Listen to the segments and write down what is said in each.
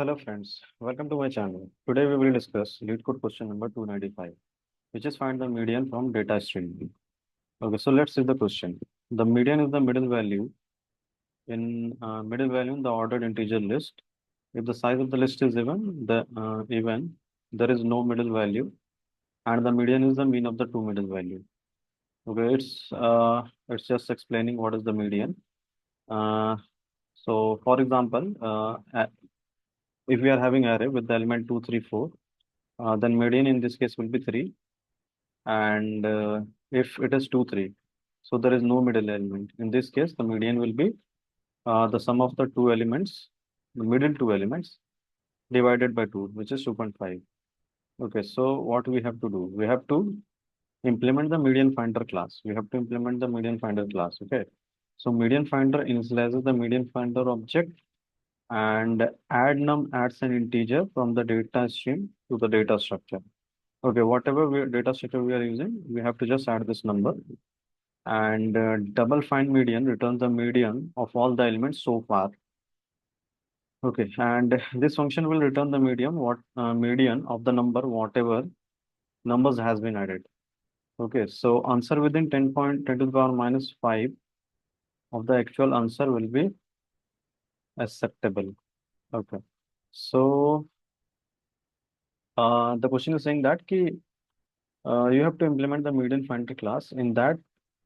Hello friends, welcome to my channel. Today we will discuss LeetCode question number 295, which is find the median from data stream. Okay, so let's see the question. The median is the middle value in the ordered integer list. If the size of the list is even, there is no middle value, and the median is the mean of the two middle value. Okay, it's just explaining what is the median. Uh, so for example, if we are having array with the element 2, 3, 4. Then median in this case will be 3, and if it is 2, 3, so there is no middle element. In this case, the median will be the sum of the two elements, the middle two elements, divided by 2, which is 2.5. Okay, so what we have to do? We have to implement the median finder class. We have to implement the median finder class. Okay, so median finder initializes the median finder object, and addNum adds an integer from the data stream to the data structure. Okay, whatever data structure we are using, we have to just add this number, and double find median returns the median of all the elements so far. Okay, and this function will return the median of the number whatever numbers has been added. Okay, so answer within 10 to the power minus 5 of the actual answer will be acceptable. Okay, so the question is saying that you have to implement the median finder class. In that,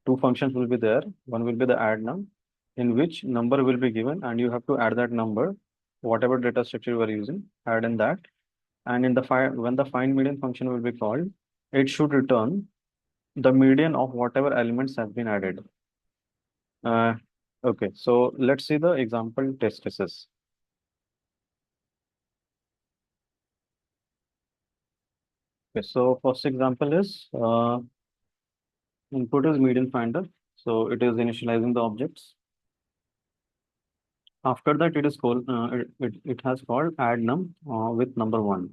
two functions will be there. One will be the addNum, in which number will be given, and you have to add that number, whatever data structure you are using, add in that. And in the when the find median function will be called, it should return the median of whatever elements have been added. Uh, okay, so let's see the example test cases. Okay, so first example is input is median finder. So it is initializing the objects. After that, it has called addNum with number 1.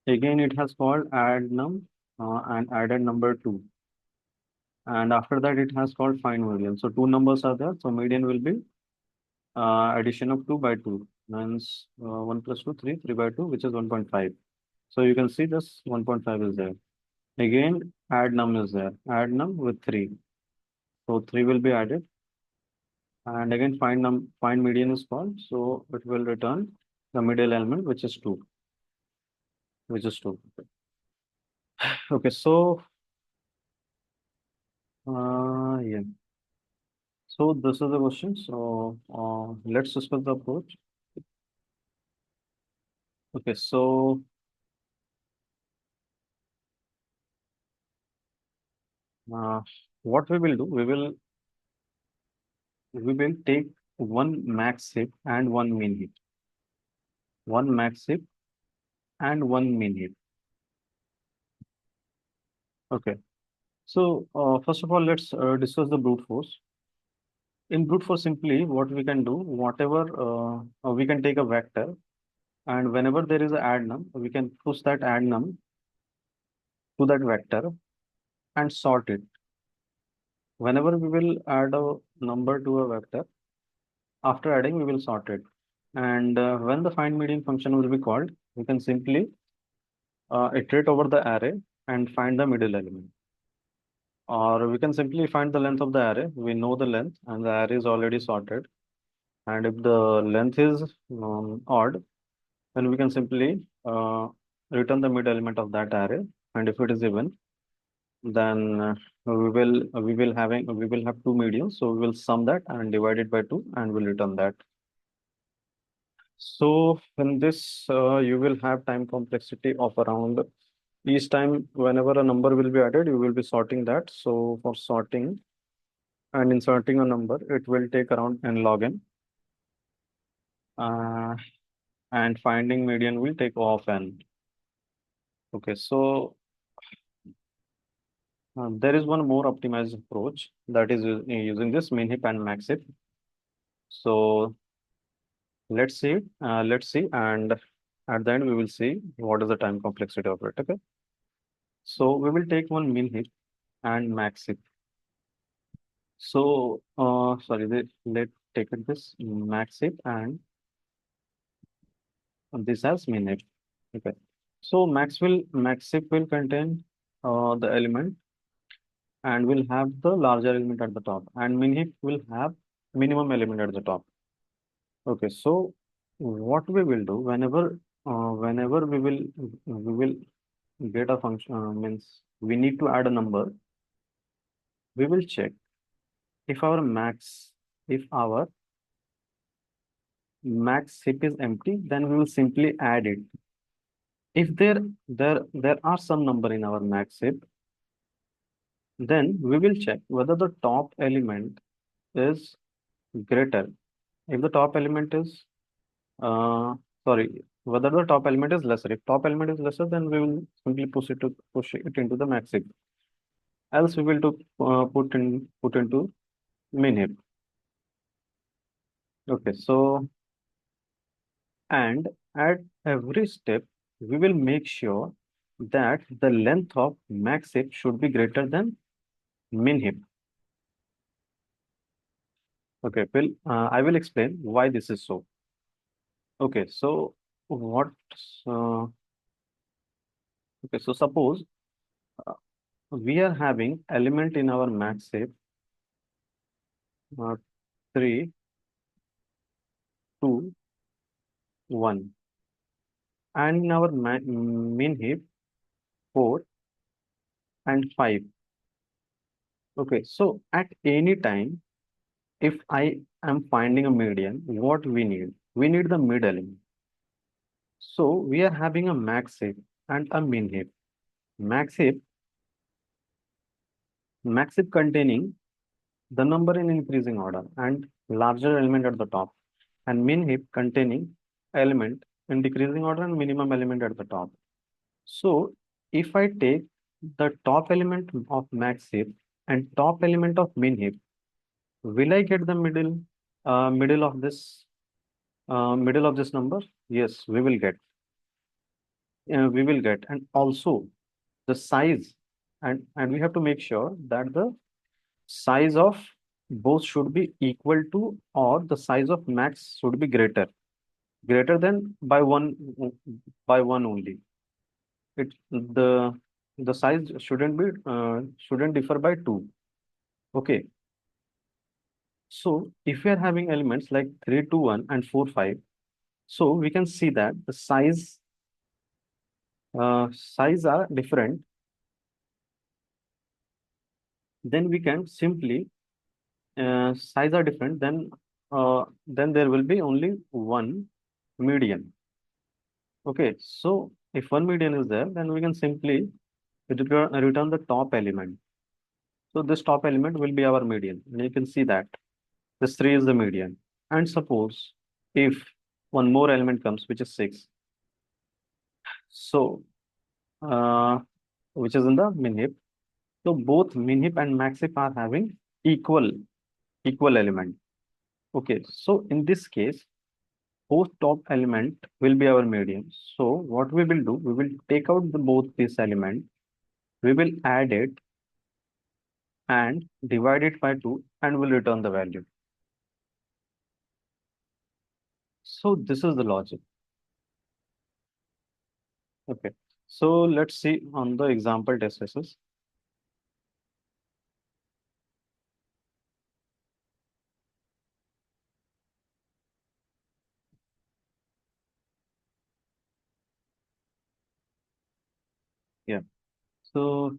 Again, it has called addNum and added number 2. And after that, it has called findMedian. So two numbers are there. So median will be addition of 2 by 2. Means 1 plus 2, 3, 3 by 2, which is 1.5. So you can see this 1.5 is there. Again, addNum is there. addNum with 3. So 3 will be added. And again, find median is called. So it will return the middle element, which is 2. Which is 2. Okay, so yeah. So this is the question. So let's discuss the approach. Okay, so uh, what we will do, we will take one max heap and one min heap. One max heap and one min heap. Okay. So first of all, let's discuss the brute force. In brute force, simply what we can do, whatever we can take a vector, and whenever there is a addNum, we can push that addNum to that vector and sort it. Whenever we will add a number to a vector, after adding, we will sort it. And when the find median function will be called, we can simply iterate over the array and find the middle element. Or we can simply find the length of the array. We know the length and the array is already sorted. And if the length is odd, then we can simply return the mid element of that array. And if it is even, then we will have two medians. So we will sum that and divide it by 2 and we'll return that. So in this, you will have time complexity of around each time whenever a number will be added, you will be sorting that. So for sorting and inserting a number, it will take around n log n. Uh, and finding median will take O of n. Okay, so there is one more optimized approach that is using this Min-Heap and Max-Heap. So let's see, and at the end we will see what is the time complexity of it. Okay, so we will take one Min-Heap and Max-Heap. So sorry, let's take it this Max-Heap and this as min-heap. Okay. So max-heap will contain the element and will have the larger element at the top, and min-heap will have minimum element at the top. Okay. So what we will do whenever we will get a function means we need to add a number, we will check if our if our max heap is empty, then we will simply add it. If there are some number in our max heap, then we will check whether the top element is greater. If the top element is sorry, whether the top element is lesser. If top element is lesser, then we will simply push it into the max heap. Else we will put into min heap. Okay, so and at every step we will make sure that the length of max heap should be greater than min heap. Okay, Phil, I will explain why this is so. Okay, so what? Uh, okay, so suppose uh, we are having element in our max heap 3, 2, 1, and in our min heap 4 and 5. Okay, so at any time, if I am finding a median, what we need? We need the mid element. So we are having a max heap and a min heap. Max heap, max heap containing the number in increasing order and larger element at the top, and min heap containing element in decreasing order and minimum element at the top. So if I take the top element of max heap and top element of min heap, will I get the middle of this number? Yes, we will get, and also the size, and we have to make sure that the size of both should be equal to, or the size of max should be greater than by one only. It the size shouldn't differ by 2. Okay, so if we are having elements like 3, 2, 1 and 4, 5, so we can see that the size are different, then we can simply size are different, then there will be only one median. Okay, so if one median is there, then we can simply return the top element. So this top element will be our median, and you can see that this 3 is the median. And suppose if one more element comes, which is 6, so uh, which is in the min heap. So both min heap and max heap are having equal element. Okay, so in this case, both top element will be our median. So what we will do, we will take out both this element, we will add it and divide it by 2 and will return the value. So this is the logic. Okay. So let's see on the example test cases. Yeah. So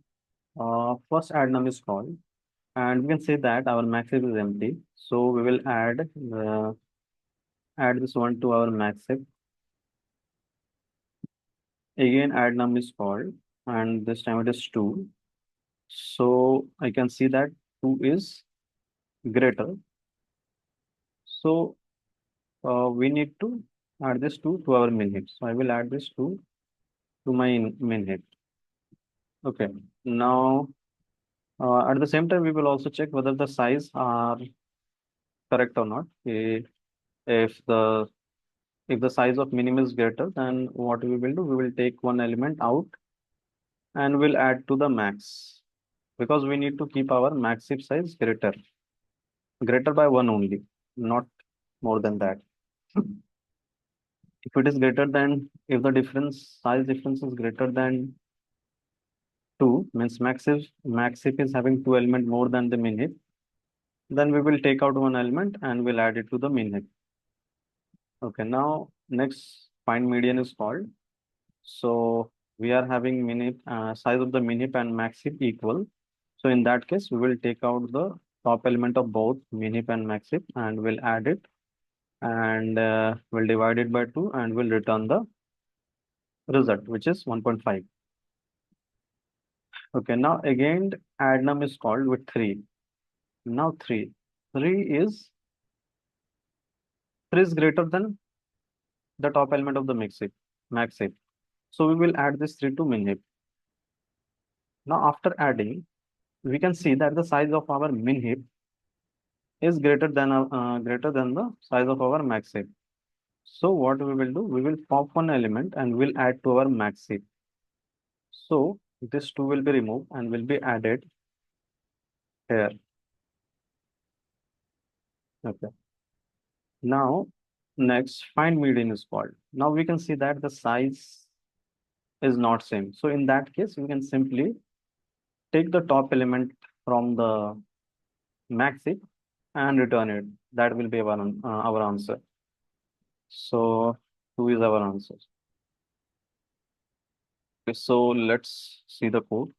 first addNum is called, and we can say that our max heap is empty. So we will add this one to our max heap. Again, addNum is called, and this time it is 2. So I can see that 2 is greater. So we need to add this 2 to our min heap. So I will add this 2 to my min heap. Okay. Now, at the same time, we will also check whether the size are correct or not. If the if the size of minim is greater, then what we will do, we will take one element out and we'll add to the max, because we need to keep our max heap size greater by one only, not more than that. If it is greater than, if the difference, size difference is greater than 2, means max if is having two element more than the min heap, then we will take out one element and we'll add it to the min heap. Okay, now next find median is called. So we are having min heap, size of the min heap and max heap equal. So in that case, we will take out the top element of both min heap and max heap and we'll add it, and we'll divide it by 2 and we'll return the result, which is 1.5. Okay, now again addNum is called with 3. Now 3 is greater than the top element of the max heap. So we will add this 3 to min heap. Now after adding, we can see that the size of our min heap is greater than the size of our max heap. So what we will do, we will pop one element and we'll add to our max heap. So this 2 will be removed and will be added here. Okay. Now next find median is called. Now we can see that the size is not same. So in that case, we can simply take the top element from the max heap and return it. That will be our answer. So 2 is our answer. Okay, so let's see the code.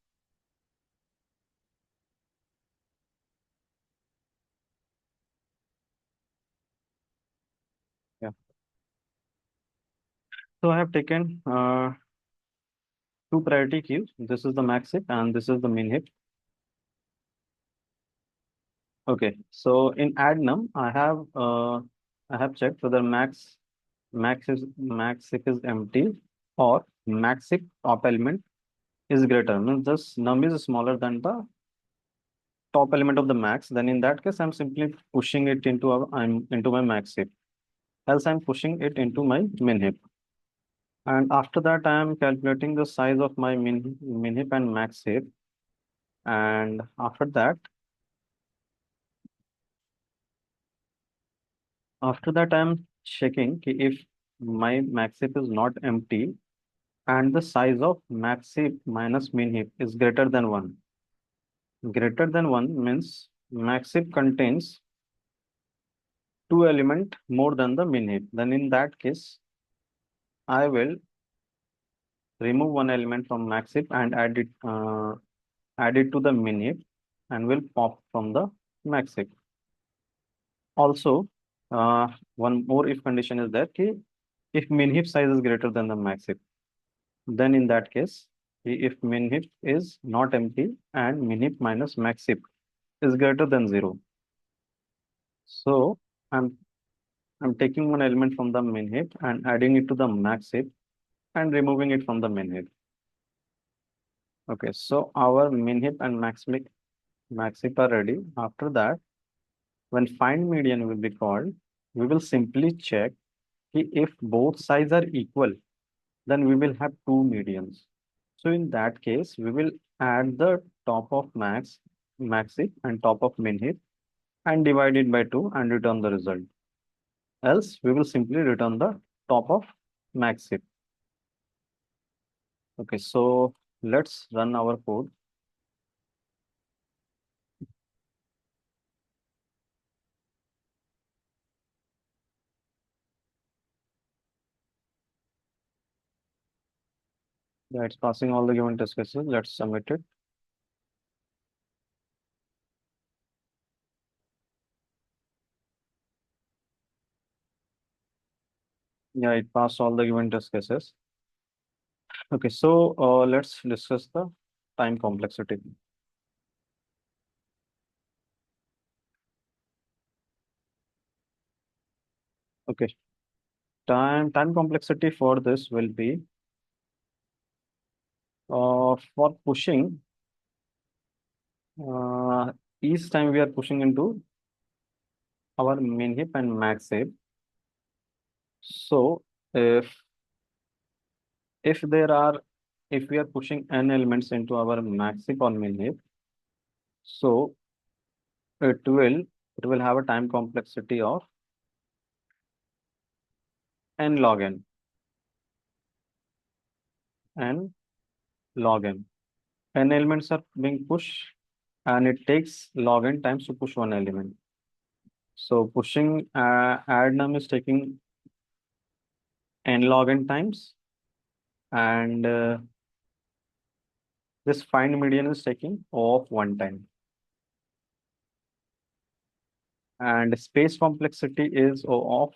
Yeah. So I have taken two priority queues. This is the max heap and this is the min heap. Okay. So in addNum, I have checked whether max heap is empty or max heap top element is greater. Means this num is smaller than the top element of the max. Then in that case, I'm simply pushing it into my max heap. Else I'm pushing it into my min heap. And after that, I am calculating the size of my min heap and max heap. And after that, I'm checking if my max heap is not empty and the size of max heap minus min heap is greater than 1. Greater than 1 means max heap contains two element more than the min heap. Then in that case, I will remove one element from max heap and add it to the min heap and will pop from the max heap. Also, one more if condition is there कि if min heap size is greater than the max heap, then in that case, if min heap is not empty and min heap minus max heap is greater than 0. So I'm I'm taking one element from the min heap and adding it to the max heap and removing it from the min heap. Okay, so our min heap and max heap are ready. After that, when find median will be called, we will simply check if both sides are equal, then we will have two medians. So in that case, we will add the top of max heap and top of min heap and divide it by 2 and return the result. Else, we will simply return the top of max heap. Okay, so let's run our code. Yeah, it's passing all the given test cases. Let's submit it. Yeah, it passed all the given test cases. Okay, so let's discuss the time complexity. Okay, time complexity for this will be for pushing. Uh, each time we are pushing into our min heap and max heap. So if if there are if we are pushing n elements into our max heap or min heap, so it will have a time complexity of n log n. n log n. N elements are being pushed, and it takes log n times to push one element. So pushing addNum is taking n log n times, and this findMedian is taking O of one time. And space complexity is O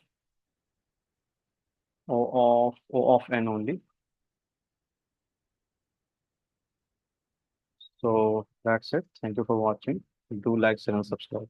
of n only. So that's it. Thank you for watching. Do like, share, and subscribe.